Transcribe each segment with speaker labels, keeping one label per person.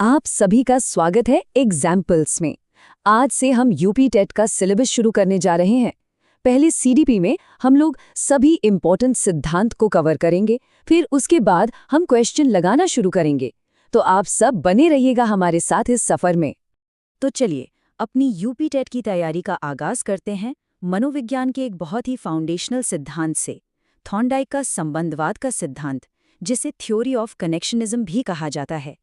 Speaker 1: आप सभी का स्वागत है एग्जाम्पल्स में। आज से हम यूपी टेट का सिलेबस शुरू करने जा रहे हैं। पहले सीडीपी में हम लोग सभी इम्पोर्टेंट सिद्धांत को कवर करेंगे, फिर उसके बाद हम क्वेश्चन लगाना शुरू करेंगे। तो आप सब बने रहिएगा हमारे साथ इस सफर में।
Speaker 2: तो चलिए अपनी यूपी टेट की तैयारी का आगाज करते हैं मनोविज्ञान के एक बहुत ही फाउंडेशनल सिद्धांत से, थॉर्नडाइक का संबंधवाद का सिद्धांत, जिसे थ्योरी ऑफ कनेक्शनिज्म भी कहा जाता है।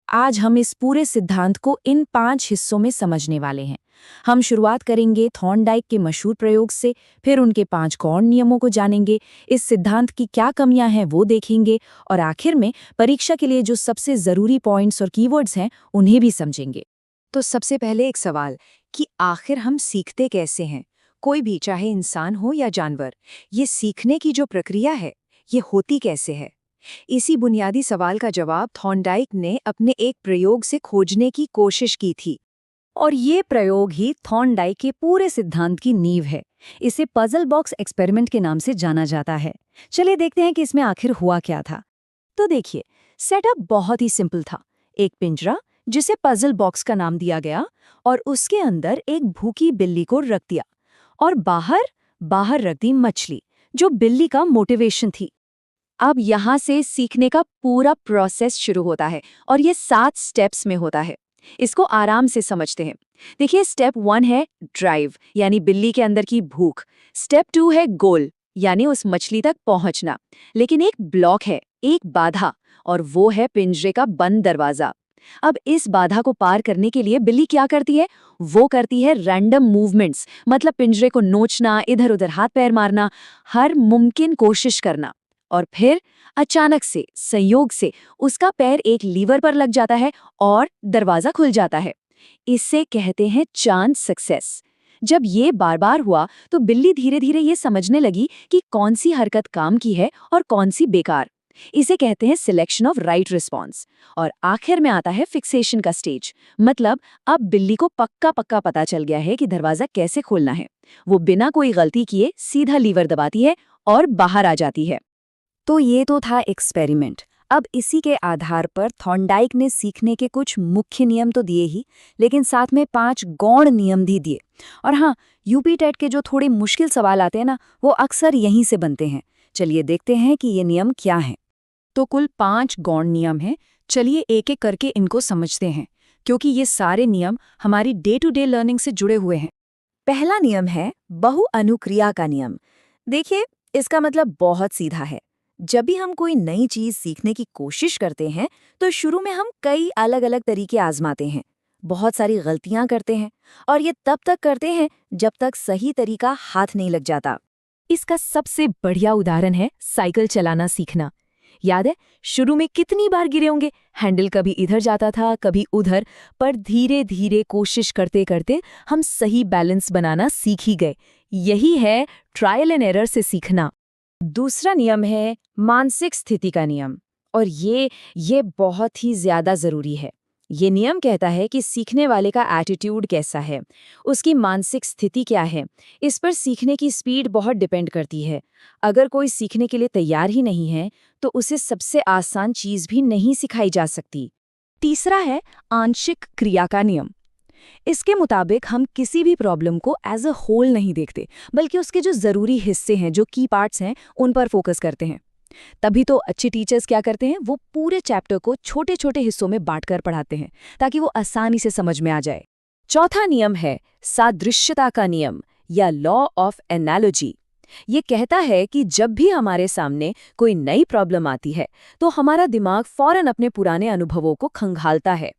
Speaker 2: आज हम इस पूरे सिद्धांत को इन 5 हिस्सों में समझने वाले हैं। हम शुरुआत करेंगे थॉर्नडाइक के मशहूर प्रयोग से, फिर उनके 5 गौण नियमों को जानेंगे, इस सिद्धांत की क्या कमियां हैं वो देखेंगे, और आखिर में परीक्षा के लिए जो सबसे ज़रूरी पॉइंट्स और कीवर्ड्स हैं उन्हें भी समझेंगे।
Speaker 1: तो सबसे पहले एक सवाल कि आखिर हम सीखते कैसे हैं? कोई भी, चाहे इंसान हो या जानवर, ये सीखने की जो प्रक्रिया है ये होती कैसे है? इसी बुनियादी सवाल का जवाब थॉर्नडाइक ने अपने एक प्रयोग से खोजने की कोशिश की थी।
Speaker 2: और ये प्रयोग ही थॉर्नडाइक के पूरे सिद्धांत की नींव है। इसे पजल बॉक्स एक्सपेरिमेंट के नाम से जाना जाता है। चलिए देखते हैं कि इसमें आखिर हुआ क्या था। तो देखिए, सेटअप बहुत ही सिंपल था। एक पिंजरा जिसे पजल बॉक्स का नाम दिया गया, और उसके अंदर एक भूखी बिल्ली को रख दिया, और बाहर रख दी मछली, जो बिल्ली का मोटिवेशन थी। अब यहाँ से सीखने का पूरा प्रोसेस शुरू होता है, और ये 7 स्टेप्स में होता है। इसको आराम से समझते हैं। देखिए, स्टेप 1 है ड्राइव, यानी बिल्ली के अंदर की भूख। स्टेप 2 है गोल, यानी उस मछली तक पहुंचना। लेकिन एक ब्लॉक है, एक बाधा, और वो है पिंजरे का बंद दरवाजा। अब इस बाधा को पार करने के लिए बिल्ली क्या करती है? वो करती है रैंडम मूवमेंट्स, मतलब पिंजरे को नोचना, इधर उधर हाथ पैर मारना, हर मुमकिन कोशिश करना। और फिर अचानक से, संयोग से, उसका पैर एक लीवर पर लग जाता है और दरवाजा खुल जाता है। इसे कहते हैं चांस सक्सेस। जब ये बार बार हुआ तो बिल्ली धीरे धीरे ये समझने लगी कि कौन सी हरकत काम की है और कौन सी बेकार। इसे कहते हैं सिलेक्शन ऑफ राइट रिस्पॉन्स। और आखिर में आता है फिक्सेशन का स्टेज, मतलब अब बिल्ली को पक्का पक्का पता चल गया है कि दरवाजा कैसे खोलना है। वो बिना कोई गलती किए सीधा लीवर दबाती है और बाहर आ जाती है। तो ये तो था एक्सपेरिमेंट। अब इसी के आधार पर थॉर्नडाइक ने सीखने के कुछ मुख्य नियम तो दिए ही, लेकिन साथ में 5 गौण नियम भी दिए। और हाँ, यूपी टेट के जो थोड़े मुश्किल सवाल आते हैं ना, वो अक्सर यहीं से बनते हैं। चलिए देखते हैं कि ये नियम क्या हैं। तो कुल 5 गौण नियम हैं। चलिए एक एक करके इनको समझते हैं, क्योंकि ये सारे नियम हमारी डे टू डे लर्निंग से जुड़े हुए हैं। पहला नियम है बहुअनुक्रिया का नियम। देखिए, इसका मतलब बहुत सीधा है। जब भी हम कोई नई चीज सीखने की कोशिश करते हैं तो शुरू में हम कई अलग अलग तरीके आजमाते हैं, बहुत सारी गलतियां करते हैं, और ये तब तक करते हैं जब तक सही तरीका हाथ नहीं लग जाता। इसका सबसे बढ़िया उदाहरण है साइकिल चलाना सीखना। याद है, शुरू में कितनी बार गिरे होंगे, हैंडल कभी इधर जाता था कभी उधर, पर धीरे धीरे कोशिश करते करते हम सही बैलेंस बनाना सीख ही गए। यही है ट्रायल एंड एरर से सीखना। दूसरा नियम है मानसिक स्थिति का नियम, और ये बहुत ही ज्यादा जरूरी है। ये नियम कहता है कि सीखने वाले का एटीट्यूड कैसा है, उसकी मानसिक स्थिति क्या है, इस पर सीखने की स्पीड बहुत डिपेंड करती है। अगर कोई सीखने के लिए तैयार ही नहीं है तो उसे सबसे आसान चीज भी नहीं सिखाई जा सकती। तीसरा है आंशिक क्रिया का नियम। इसके मुताबिक हम किसी भी प्रॉब्लम को एज अ होल नहीं देखते, बल्कि उसके जो ज़रूरी हिस्से हैं, जो की पार्ट्स हैं, उन पर फोकस करते हैं। तभी तो अच्छे टीचर्स क्या करते हैं, वो पूरे चैप्टर को छोटे छोटे हिस्सों में बांटकर पढ़ाते हैं, ताकि वो आसानी से समझ में आ जाए। चौथा नियम है सादृश्यता का नियम, या लॉ ऑफ एनालॉजी। ये कहता है कि जब भी हमारे सामने कोई नई प्रॉब्लम आती है तो हमारा दिमाग फौरन अपने पुराने अनुभवों को खंगालता है।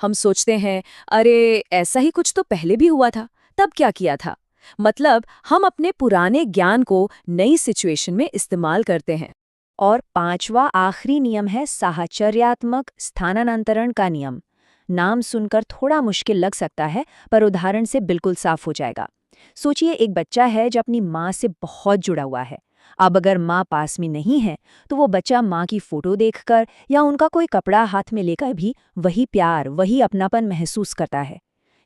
Speaker 2: हम सोचते हैं, अरे ऐसा ही कुछ तो पहले भी हुआ था, तब क्या किया था। मतलब हम अपने पुराने ज्ञान को नई सिचुएशन में इस्तेमाल करते हैं। और 5वां आखिरी नियम है साहचर्यात्मक स्थानांतरण का नियम। नाम सुनकर थोड़ा मुश्किल लग सकता है, पर उदाहरण से बिल्कुल साफ हो जाएगा। सोचिए, एक बच्चा है जो अपनी माँ से बहुत जुड़ा हुआ है। अब अगर माँ पास में नहीं है तो वो बच्चा माँ की फोटो देखकर या उनका कोई कपड़ा हाथ में लेकर भी वही प्यार, वही अपनापन महसूस करता है।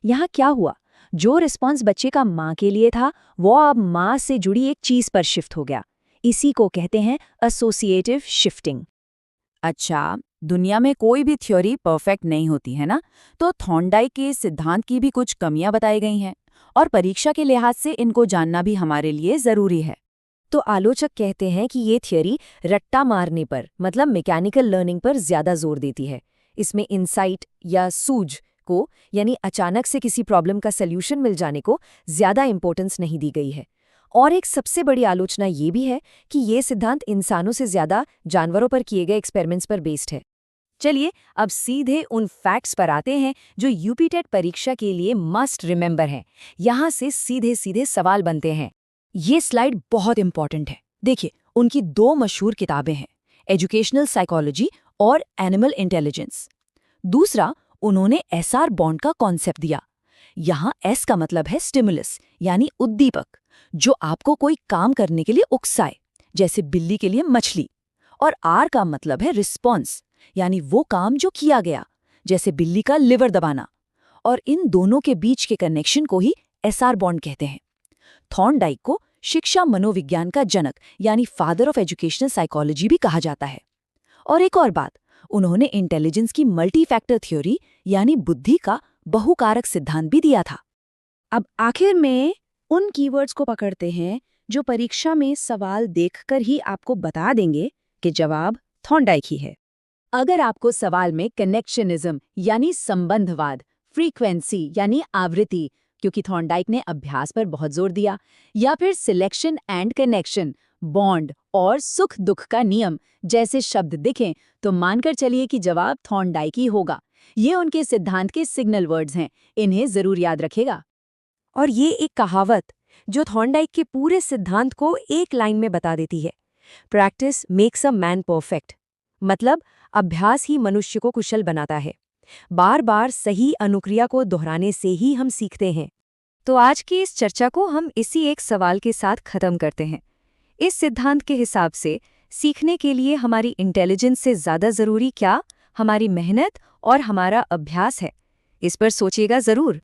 Speaker 2: यहाँ क्या हुआ, जो रिस्पॉन्स बच्चे का माँ के लिए था वो अब माँ से जुड़ी एक चीज पर शिफ्ट हो गया। इसी को कहते हैं एसोसिएटिव शिफ्टिंग। अच्छा,
Speaker 3: दुनिया में कोई भी थ्योरी परफेक्ट नहीं होती है ना, तो थॉर्नडाइक के सिद्धांत की भी कुछ कमियां बताई गई हैं और परीक्षा के लिहाज से इनको जानना भी हमारे लिए जरूरी है।
Speaker 2: तो आलोचक कहते हैं कि ये थियरी रट्टा मारने पर मतलब मैकेनिकल लर्निंग पर ज्यादा जोर देती है। इसमें इंसाइट या सूझ को यानी अचानक से किसी प्रॉब्लम का सल्यूशन मिल जाने को ज्यादा इंपॉर्टेंस नहीं दी गई है। और एक सबसे बड़ी आलोचना ये भी है कि ये सिद्धांत इंसानों से ज्यादा जानवरों पर किए गए एक्सपेरिमेंट्स पर बेस्ड है। चलिए अब सीधे उन फैक्ट्स पर आते हैं जो यूपीटेट परीक्षा के लिए मस्ट रिमेंबर हैं। यहाँ से सीधे सीधे सवाल बनते हैं। ये स्लाइड बहुत इंपॉर्टेंट है। देखिए, उनकी 2 मशहूर किताबें हैं, एजुकेशनल साइकोलॉजी और एनिमल इंटेलिजेंस। दूसरा, उन्होंने एसआर बॉन्ड का कॉन्सेप्ट दिया। यहाँ एस का मतलब है स्टिमुलस यानी उद्दीपक, जो आपको कोई काम करने के लिए उकसाए, जैसे बिल्ली के लिए मछली। और आर का मतलब है रिस्पॉन्स यानी वो काम जो किया गया, जैसे बिल्ली का लिवर दबाना। और इन दोनों के बीच के कनेक्शन को ही एसआर बॉन्ड कहते हैं। थॉर्नडाइक को शिक्षा मनोविज्ञान का जनक यानी फादर ऑफ एजुकेशनल साइकोलॉजी भी कहा जाता है। और एक और बात, उन्होंने इंटेलिजेंस की मल्टी फैक्टर थ्योरी यानी बुद्धि का बहुकारक सिद्धांत भी दिया था। अब आखिर में उन कीवर्ड्स को पकड़ते हैं जो परीक्षा में सवाल देखकर ही आपको बता देंगे कि जवाब थॉर्नडाइक ही है।
Speaker 1: अगर आपको सवाल में कनेक्शनिज्म यानी संबंधवाद, फ्रीक्वेंसी यानी आवृत्ति, क्योंकि थॉर्नडाइक ने अभ्यास पर बहुत जोर दिया, या फिर सिलेक्शन एंड कनेक्शन, बॉन्ड और सुख दुख का नियम जैसे शब्द दिखें, तो मानकर चलिए कि जवाब थॉर्नडाइक ही होगा। ये उनके सिद्धांत के सिग्नल वर्ड्स हैं, इन्हें जरूर याद रखेगा।
Speaker 2: और ये एक कहावत जो थॉर्नडाइक के पूरे सिद्धांत को एक लाइन में बता देती है, practice makes a man perfect. मतलब अभ्यास ही मनुष्य को कुशल बनाता है। बार बार सही अनुक्रिया को दोहराने से ही हम सीखते हैं। तो आज की इस चर्चा को हम इसी एक सवाल के साथ खत्म करते हैं। इस सिद्धांत के हिसाब से सीखने के लिए हमारी इंटेलिजेंस से ज़्यादा ज़रूरी क्या हमारी मेहनत और हमारा अभ्यास है? इस पर सोचिएगा ज़रूर।